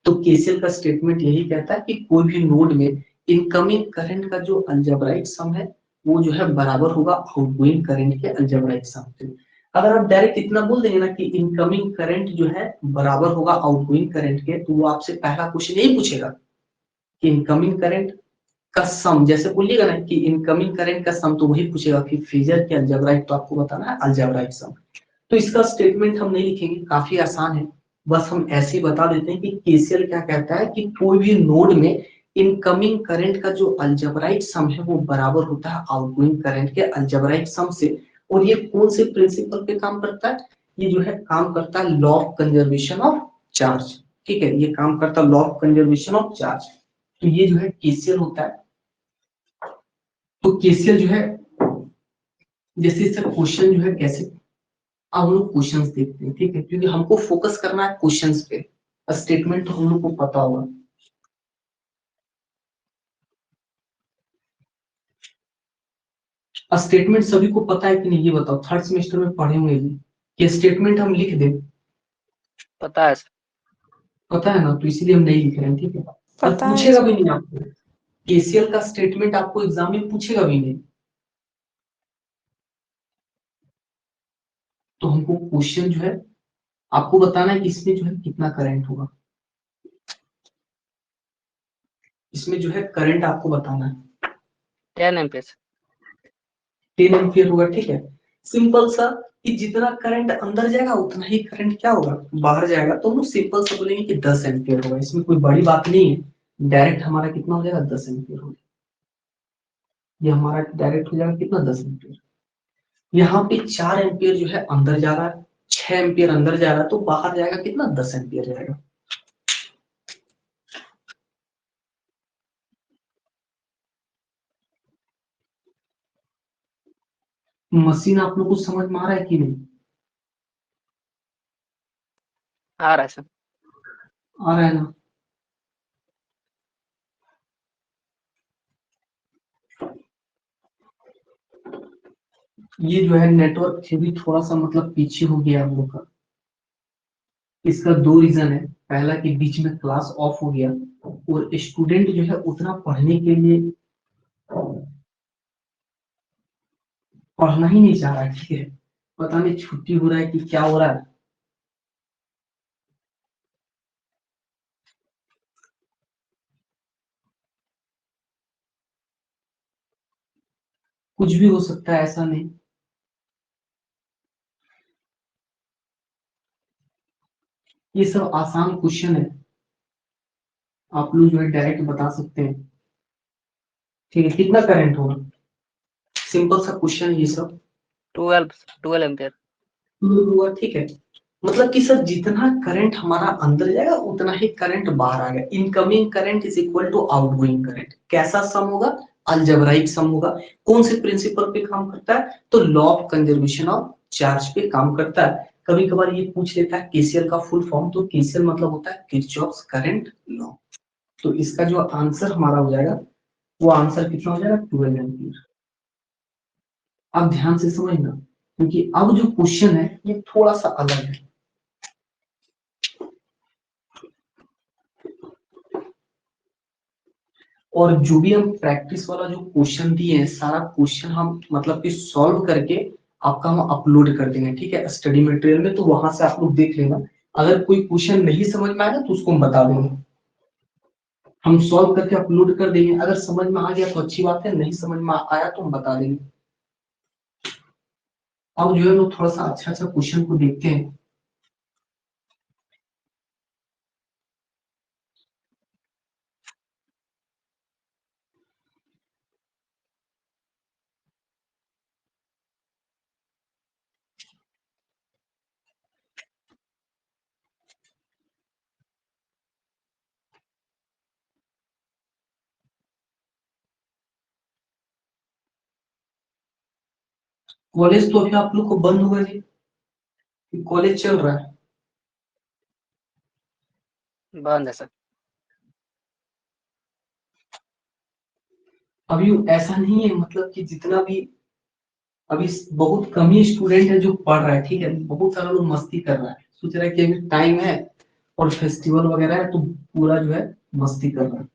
तो केसीएल का स्टेटमेंट यही कहता है कि कोई भी नोड में इनकमिंग करंट का जो अलजेब्राइक सम है वो जो है बराबर होगा आउटगोइंग करंट के अलजेब्राइक सम से। अगर आप डायरेक्ट इतना बोल देंगे ना कि इनकमिंग करंट जो है बराबर होगा आउटगोइंग करंट के, तो वो आपसे पहला क्वेश्चन यही पूछेगा कि इनकमिंग करंट का सम, जैसे बोलिएगा ना कि इनकमिंग करंट का सम, तो वही पूछेगा कि फेजर के अलजेब्राइक, तो आपको बताना है अलजेब्राइक सम। तो इसका स्टेटमेंट हम नहीं लिखेंगे, काफी आसान है। बस हम ऐसे ही बता देते हैं कि केसीएल क्या कहता है कि कोई भी नोड में इनकमिंग करंट का जो अलजेब्राइक सम है वो बराबर होता है आउटगोइंग करंट के अलजेब्राइक सम से। और ये कौन से प्रिंसिपल पे काम करता है? ये जो है काम करता है law of conservation of charge. ठीक है, ये काम करता है law of conservation of charge. तो ये जो है केसीएल होता है। तो केसीएल जो है, जैसे इससे क्वेश्चन जो है कैसे, अब हम लोग क्वेश्चंस देखते हैं, ठीक है, क्योंकि हमको फोकस करना है क्वेश्चंस पे। स्टेटमेंट तो हम लोग को पता होगा। स्टेटमेंट सभी को पता है कि नहीं, ये बताओ, थर्ड सेमेस्टर में पढ़े होंगे ये कि स्टेटमेंट हम लिख दें। पता है सर। पता है ना, तो इसीलिए हम नहीं लिख रहे हैं, ठीक है। और पता है पूछेगा सर। भी नहीं आपको, केसीएल का स्टेटमेंट आपको एग्जाम में पूछेगा भी नहीं। तो हमको क्वेश्चन जो है आपको बताना है कि इसमें जो है कितना करंट होगा। इसमें जो है करंट आपको बताना है 10 एम्पियर। 10 एम्पियर होगा, ठीक है। सिंपल सा, कि जितना करंट अंदर जाएगा उतना ही करंट क्या होगा, बाहर जाएगा। तो हम लोग सिंपल से बोलेंगे कि 10 एम्पियर होगा, इसमें कोई बड़ी बात नहीं है। डायरेक्ट हमारा कितना हो जाएगा, 10 एम्पियर हो जाएगा। ये हमारा डायरेक्ट हो जाएगा कितना, 10 एम्पियर। यहाँ पे 4 एम्पियर जो है अंदर जा रहा है, 6 एम्पियर अंदर जा रहा है, तो बाहर जाएगा कितना, 10 एम्पियर जाएगा। मशीन आप लोग को समझ में आ रहा है कि नहीं? आ रहा है सर। आ रहा है ना? ये जो है नेटवर्क थ्योरी थोड़ा सा मतलब पीछे हो गया हम लोग का। इसका दो रीजन है। पहला कि बीच में क्लास ऑफ हो गया और स्टूडेंट जो है उतना पढ़ने के लिए पढ़ना ही नहीं चाह रहा, ठीक है। पता नहीं छुट्टी हो रहा है कि क्या हो रहा है। कुछ भी हो सकता है, ऐसा नहीं। ये सब आसान क्वेश्चन है, आप लोग जो है डायरेक्ट बता सकते हैं। ठीक है, कितना करंट होगा, सिंपल सा क्वेश्चन है ये सब। 12 एम्पियर। हुआ, ठीक है। मतलब कि सर जितना करंट हमारा अंदर जाएगा उतना ही करंट बाहर आ गया। Incoming current is equal to outgoing current. कैसा सम होगा, अलजेब्राइक सम होगा। कौन से प्रिंसिपल पे काम करता है, तो law of conservation of charge पे काम करता है। कभी कभार ये पूछ लेता है केसीएल का फुल फॉर्म, तो केसीएल मतलब होता है किरचॉफ्स करंट लॉ। तो इसका जो आंसर हमारा हो जाएगा, वो आंसर कितना हो जाएगा, 12 एम्पियर। अब ध्यान से समझना, क्योंकि अब जो क्वेश्चन है ये थोड़ा सा अलग है। और जो भी हम प्रैक्टिस वाला जो क्वेश्चन दिए हैं, सारा क्वेश्चन हम मतलब कि सॉल्व करके आपका हम अपलोड कर देंगे, ठीक है, स्टडी मटेरियल में। तो वहां से आप लोग देख लेना। अगर कोई क्वेश्चन नहीं समझ में आएगा तो उसको हम बता देंगे, हम सॉल्व करके अपलोड कर देंगे। अगर समझ में आ गया तो अच्छी बात है, नहीं समझ में आया तो हम बता देंगे। अब जो है लोग थोड़ा सा अच्छा अच्छा क्वेश्चन को देखते हैं। कॉलेज तो अभी आप लोग को बंद हुआ है कि कॉलेज चल रहा है? बंद है सर। अभी ऐसा नहीं है मतलब कि जितना भी अभी बहुत कम ही स्टूडेंट है जो पढ़ रहा है, ठीक है, बहुत सारा लोग मस्ती कर रहा है, सोच रहा है कि अभी टाइम है और फेस्टिवल वगैरह है तो पूरा जो है मस्ती कर रहा है।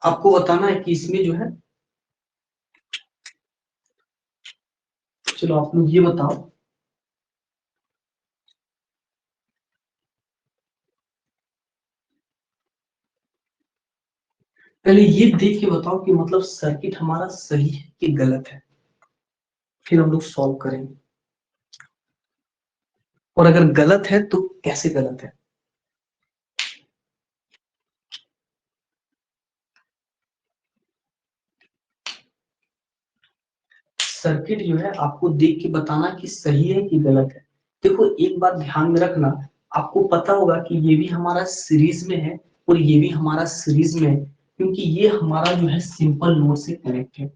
आपको बताना है कि इसमें जो है, चलो आप लोग ये बताओ, पहले ये देख के बताओ कि मतलब सर्किट हमारा सही है कि गलत है, फिर हम लोग सॉल्व करेंगे। और अगर गलत है तो कैसे गलत है। सर्किट जो है आपको देख के बताना कि सही है कि गलत है। देखो एक बात ध्यान में रखना, आपको पता होगा कि ये भी हमारा सीरीज में है और ये भी हमारा सीरीज में है, क्योंकि ये हमारा जो है सिंपल नोड से कनेक्ट है।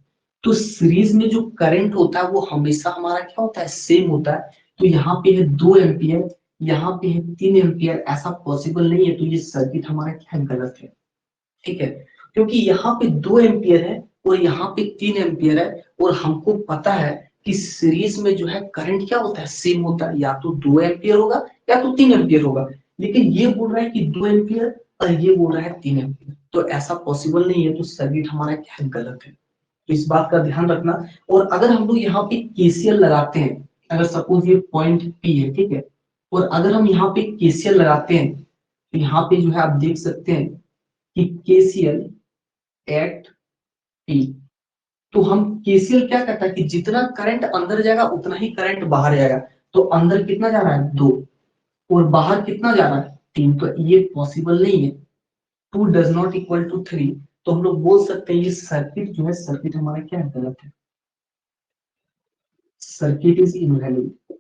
तो सीरीज में जो करंट होता है वो हमेशा हमारा क्या होता है, सेम होता है। तो यहाँ पे है 2 एम्पियर, यहाँ पे है 3 एम्पियर, ऐसा पॉसिबल नहीं है, तो ये सर्किट हमारा क्या है, गलत है। ठीक है, क्योंकि यहाँ पे 2 एम्पियर है और यहाँ पे 3 एम्पियर है, और हमको पता है कि सीरीज में जो है करंट क्या होता है, सेम होता है, या तो 2 एम्पियर होगा या तो 3 एम्पियर होगा। लेकिन ये बोल रहा है कि 2 एम्पियर और ये बोल रहा है 3 एम्पियर, तो ऐसा पॉसिबल नहीं है, तो सर्किट हमारा क्या है, गलत है। तो इस बात का ध्यान रखना। और अगर हम लोग यहाँ पे केसीएल लगाते हैं, अगर सपोज ये पॉइंट पी है, ठीक है, और अगर हम यहाँ पे केसीएल लगाते हैं तो यहाँ पे जो है आप देख सकते हैं कि केसीएल एट पी, तो हम केसीएल क्या कहता है कि जितना करंट अंदर जाएगा उतना ही करंट बाहर जाएगा। तो अंदर कितना जा रहा है, 2, और बाहर कितना जा रहा है, 3, तो ये पॉसिबल नहीं है। 2 डज नॉट इक्वल टू 3, तो हम लोग बोल सकते हैं ये सर्किट जो है, सर्किट हमारा क्या है, गलत है। Circuit is invalid.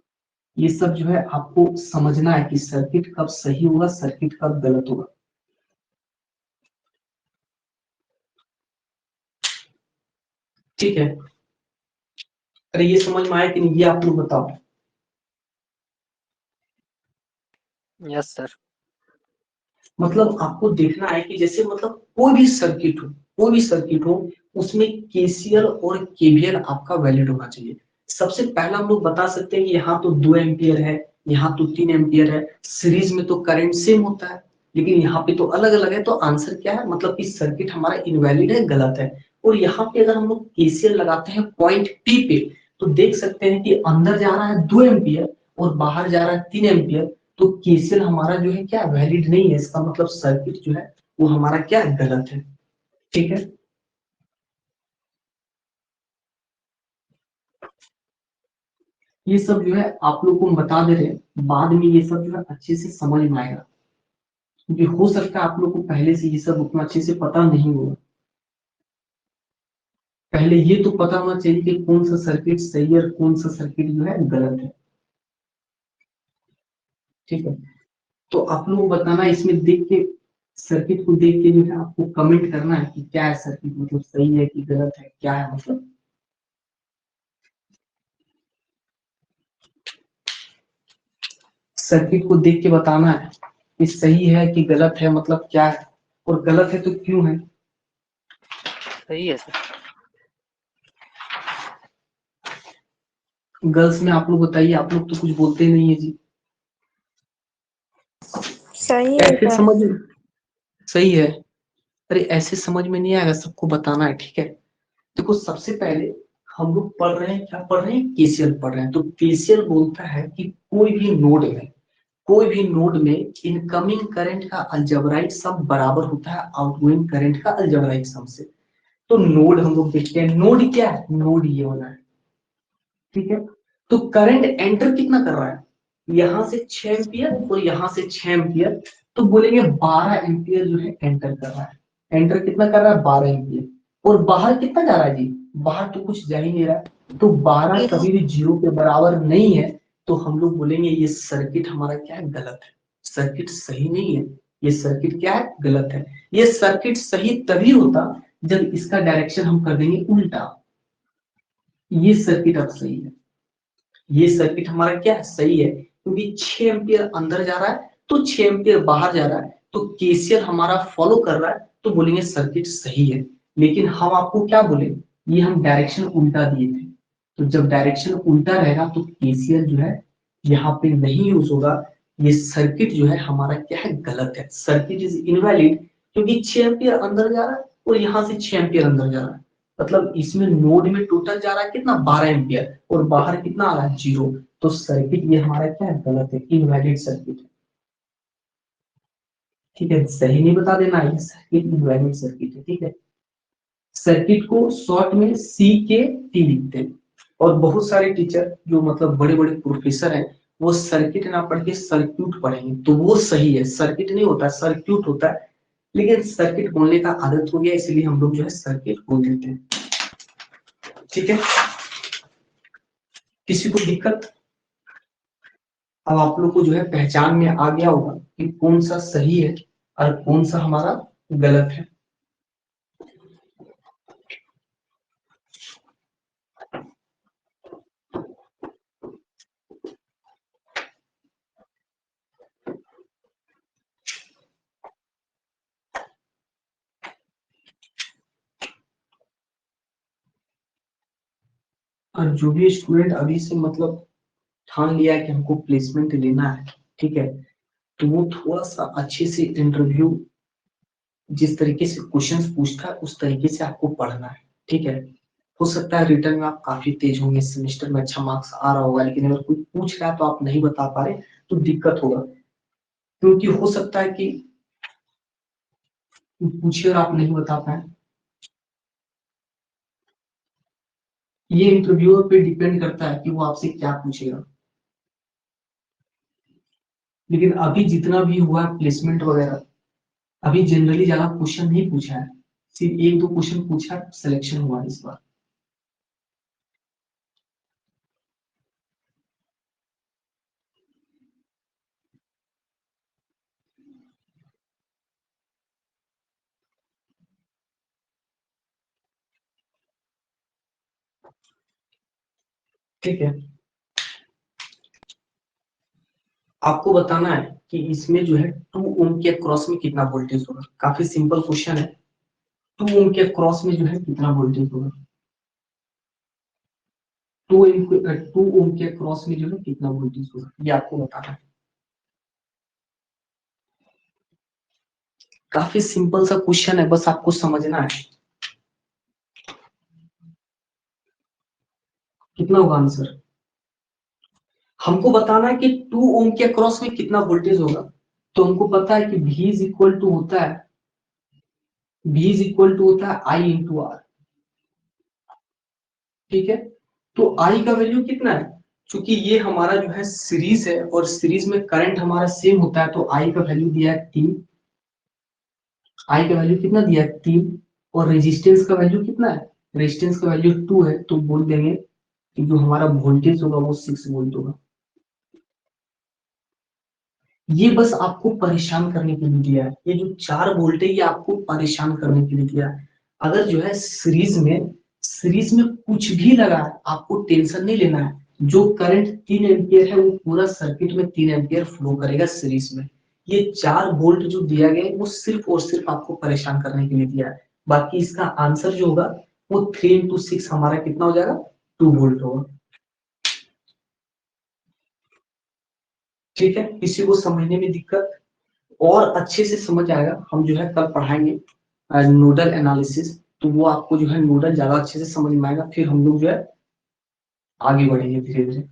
ये सब जो है आपको समझना है कि सर्किट कब सही होगा, सर्किट कब गलत होगा। ठीक है, अरे ये समझ में आया कि नहीं, ये आप लोग बताओ। Yes sir. मतलब आपको देखना है कि जैसे मतलब कोई भी सर्किट हो, कोई भी सर्किट हो, उसमें केसीएल और केवीएल आपका वैलिड होना चाहिए। सबसे पहला हम लोग बता सकते हैं कि यहाँ तो 2 एम्पियर है, यहाँ तो 3 एम्पियर है, सीरीज में तो करंट सेम होता है, लेकिन यहाँ पे तो अलग अलग है, तो आंसर क्या है, मतलब कि सर्किट हमारा इनवैलिड है, गलत है। और यहाँ पे अगर हम लोग केसीएल लगाते हैं पॉइंट पी पे, तो देख सकते हैं कि अंदर जा रहा है 2 एम्पियर और बाहर जा रहा है 3 एम्पियर, तो केसीएल हमारा जो है क्या वैलिड नहीं है, इसका मतलब सर्किट जो है वो हमारा क्या है, गलत है। ठीक है, ये सब जो है आप लोग को हम बता दे रहे हैं, बाद में ये सब जो है अच्छे से समझ में आएगा, क्योंकि हो सकता है आप लोग को पहले से ये सब उतना अच्छे से पता नहीं होगा। पहले ये तो पता होना चाहिए कि कौन सा सर्किट सही है और कौन सा सर्किट जो है गलत है। ठीक है, तो आप लोग बताना इसमें देख के, सर्किट को देख के जो है आपको कमेंट करना है कि क्या है सर्किट, मतलब सही है कि गलत है, क्या है मतलब। सर्किट को देख के बताना है कि सही है कि गलत है, मतलब क्या है, और गलत है तो क्यों है। सही है सर। गर्ल्स में आप लोग बताइए, आप लोग तो कुछ बोलते नहीं है जी। सही है ऐसे सर। समझ, सही है, अरे ऐसे समझ में नहीं आएगा, सबको बताना है। ठीक है, देखो सबसे पहले हम लोग पढ़ रहे हैं, क्या पढ़ रहे हैं, केसीएल पढ़ रहे हैं। तो केसीएल बोलता है कि कोई भी नोड में, कोई भी नोड में इनकमिंग करंट का अलजेब्राइक सम बराबर होता है आउटगोइंग करंट का अलजेब्राइक सम से। तो नोड हम लोग देखते हैं, नोड क्या है, नोड ये वाला है। ठीक है, तो करंट एंटर कितना कर रहा है, यहां से 6 एम्पियर और यहां से 6 एम्पियर, तो बोलेंगे 12 एम्पियर जो है एंटर कर रहा है। एंटर कितना कर रहा है, 12 एम्पियर। और बाहर कितना जा रहा है जी, बाहर तो कुछ जा ही नहीं रहा है, तो 12 कभी भी 0 के बराबर नहीं है। तो हम लोग बोलेंगे ये सर्किट हमारा क्या है, गलत है, सर्किट सही नहीं है, ये सर्किट क्या है, गलत है। ये सर्किट सही तभी होता जब इसका डायरेक्शन हम कर देंगे उल्टा। ये सर्किट अब सही है, ये सर्किट हमारा क्या है, सही है, क्योंकि 6 एम्पियर अंदर जा रहा है तो 6 एम्पियर बाहर जा रहा है, तो केसीएल हमारा फॉलो कर रहा है, तो बोलेंगे सर्किट सही है। लेकिन हम आपको क्या बोले, ये हम डायरेक्शन उल्टा दिए थे। तो जब डायरेक्शन उल्टा रहेगा तो केसीएल जो है यहाँ पे नहीं यूज होगा। ये सर्किट जो है हमारा क्या है, गलत है, सर्किट इज इनवैलिड, क्योंकि 6 एम्पियर अंदर जा रहा है और यहाँ से 6 एम्पियर अंदर जा रहा है। मतलब इसमें नोड में टोटल जा रहा है कितना, 12 एम्पियर, और बाहर कितना आ रहा है, 0। तो सर्किट ये हमारा क्या है, गलत है, इनवैलिड सर्किट है। ठीक है, सही नहीं बता देना, ये सर्किट इनवैलिड सर्किट है। ठीक है, सर्किट को शॉर्ट में सी के टी लिखते हैं। और बहुत सारे टीचर जो मतलब बड़े बड़े प्रोफेसर हैं, वो सर्किट ना पढ़ के सर्क्यूट पढ़ेंगे, तो वो सही है, सर्किट नहीं होता, सर्क्यूट होता है। लेकिन सर्किट बोलने का आदत हो गया, इसलिए हम लोग जो है सर्किट बोल देते हैं। ठीक है, किसी को दिक्कत? अब आप लोग को जो है पहचान में आ गया होगा कि कौन सा सही है और कौन सा हमारा गलत है। और जो भी स्टूडेंट अभी से मतलब ठान लिया है कि हमको प्लेसमेंट लेना है, ठीक है, तो वो थोड़ा सा अच्छे से इंटरव्यू, जिस तरीके से क्वेश्चंस पूछता है उस तरीके से आपको पढ़ना है। ठीक है, हो सकता है रिटर्न में आप काफी तेज होंगे, सेमेस्टर में अच्छा मार्क्स आ रहा होगा, लेकिन अगर कोई पूछ रहा है तो आप नहीं बता पा रहे तो दिक्कत होगा। क्योंकि हो सकता है कि पूछे और आप नहीं बता पाए। ये इंटरव्यूअर पे डिपेंड करता है कि वो आपसे क्या पूछेगा। लेकिन अभी जितना भी हुआ है प्लेसमेंट वगैरह, अभी जनरली ज्यादा क्वेश्चन नहीं पूछा है, सिर्फ एक दो क्वेश्चन पूछा है, सिलेक्शन हुआ है इस बार। ठीक है, आपको बताना है कि इसमें जो है 2 ओम के क्रॉस में कितना वोल्टेज होगा। काफी सिंपल क्वेश्चन है, 2 ओम के क्रॉस में जो है कितना वोल्टेज होगा। 2 ओम के क्रॉस में जो है कितना वोल्टेज होगा, ये आपको बताना है। काफी सिंपल सा क्वेश्चन है, बस आपको समझना है। कितना होगा आंसर, हमको बताना है कि 2 ओम के क्रॉस में कितना वोल्टेज होगा। तो हमको पता है कि V इज इक्वल टू होता है, V इज इक्वल टू होता है I इंटू आर। ठीक है, तो I का वैल्यू कितना है, क्योंकि ये हमारा जो है सीरीज है और सीरीज में करंट हमारा सेम होता है, तो I का वैल्यू दिया है 3। I का वैल्यू कितना दिया है, 3। और रेजिस्टेंस का वैल्यू कितना है, रेजिस्टेंस का वैल्यू 2 है, तो बोल देंगे कि जो हमारा वोल्टेज होगा वो 6 वोल्ट होगा। ये बस आपको परेशान करने के लिए दिया है, ये जो 4 वोल्ट है ये आपको परेशान करने के लिए दिया है। अगर जो है सीरीज में कुछ भी लगा है, आपको टेंशन नहीं लेना है। जो करंट 3 एम्पियर है वो पूरा सर्किट में 3 एम्पियर फ्लो करेगा सीरीज में। ये 4 वोल्ट जो दिया गया है वो सिर्फ और सिर्फ आपको परेशान करने के लिए दिया है। बाकी इसका आंसर जो होगा वो 3 इंटू 6 हमारा कितना हो जाएगा, 2 वोल्ट होगा। ठीक है, किसी को समझने में दिक्कत और अच्छे से समझ आएगा, हम जो है कल पढ़ाएंगे नोडल एनालिसिस, तो वो आपको जो है नोडल ज्यादा अच्छे से समझ में आएगा, फिर हम लोग जो है आगे बढ़ेंगे धीरे धीरे।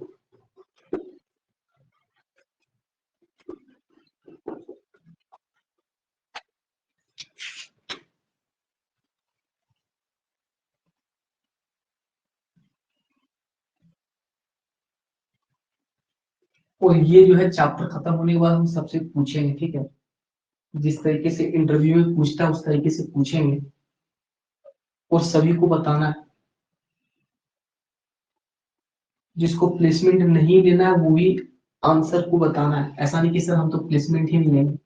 और ये जो है चैप्टर खत्म होने के बाद हम सबसे पूछेंगे, ठीक है, जिस तरीके से इंटरव्यू में पूछता है उस तरीके से पूछेंगे और सभी को बताना है। जिसको प्लेसमेंट नहीं लेना है वो भी आंसर को बताना है, ऐसा नहीं कि सर हम तो प्लेसमेंट ही नहीं लेंगे।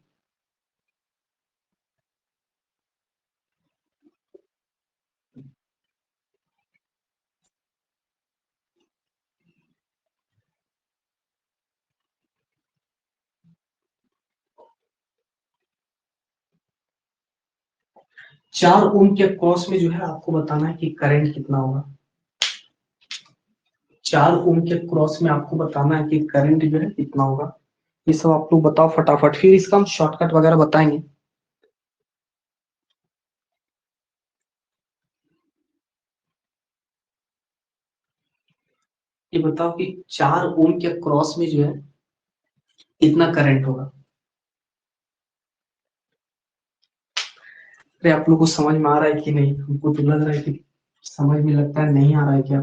4 ओम के क्रॉस में जो है आपको बताना है कि करंट कितना होगा। 4 ओम के क्रॉस में आपको बताना है कि करंट जो है कितना होगा। ये सब आप लोग बताओ फटाफट, फिर इसका हम शॉर्टकट वगैरह बताएंगे। ये बताओ कि 4 ओम के क्रॉस में जो है कितना करंट होगा। अरे आप लोग को समझ में आ रहा है कि नहीं? हमको तो लग रहा है कि समझ में, लगता है नहीं आ रहा है क्या,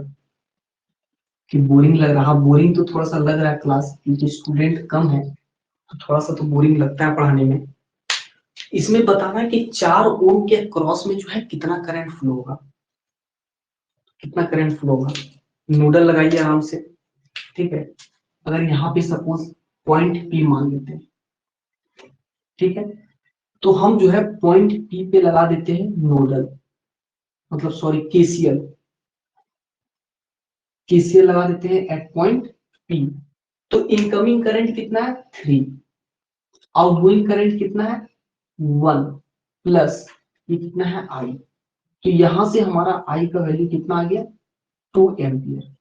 कि बोरिंग लग रहा है? हाँ, बोरिंग तो थोड़ा सा लग रहा है क्लास, क्योंकि स्टूडेंट कम है तो थोड़ा सा तो बोरिंग लगता है पढ़ाने में। इसमें बताना है कि 4 ओम के क्रॉस में जो है कितना करंट फ्लो होगा, कितना करंट फ्लो होगा। नोडल लगाइए आराम से, ठीक है। अगर यहाँ पे सपोज पॉइंट पी मान लेते हैं, ठीक है, तो हम जो है पॉइंट पी पे लगा देते हैं नोडल, मतलब सॉरी केसीएल, केसीएल लगा देते हैं एट पॉइंट पी। तो इनकमिंग करंट कितना है 3, आउटगोइंग करंट कितना है 1, प्लस ये कितना है आई। तो यहां से हमारा आई का वैल्यू कितना आ गया 2 एम्पियर।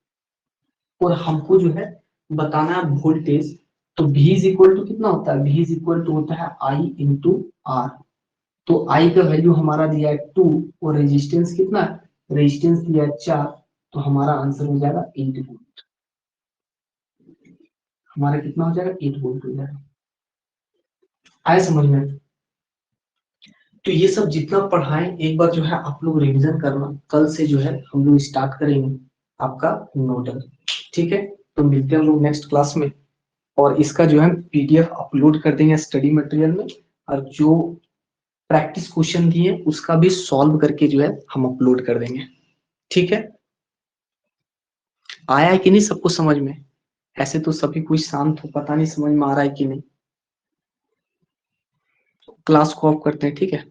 और हमको जो है बताना है वोल्टेज, तो V इज इक्वल टू कितना होता है, V इज इक्वल टू होता है I इंटू आर। तो I का वैल्यू हमारा दिया है 2 और रेजिस्टेंस कितना, रेजिस्टेंस दिया है 4, तो हमारा आंसर हो जाएगा 8 वोल्ट। हमारा कितना हो जाएगा 8 वोल्ट हो जाएगा। आया समझ में? तो ये सब जितना पढ़ाएं एक बार जो है आप लोग रिवीजन करना, कल से जो है हम लोग स्टार्ट करेंगे आपका नोडल, ठीक है। तो मिलते हैं हम लोग नेक्स्ट क्लास में, और इसका जो है पीडीएफ अपलोड कर देंगे स्टडी मटेरियल में, और जो प्रैक्टिस क्वेश्चन दिए उसका भी सॉल्व करके जो है हम अपलोड कर देंगे, ठीक है। आया है कि नहीं सबको समझ में? ऐसे तो सभी कुछ शांत हो, पता नहीं समझ में आ रहा है कि नहीं। क्लास को ऑफ करते हैं, ठीक है।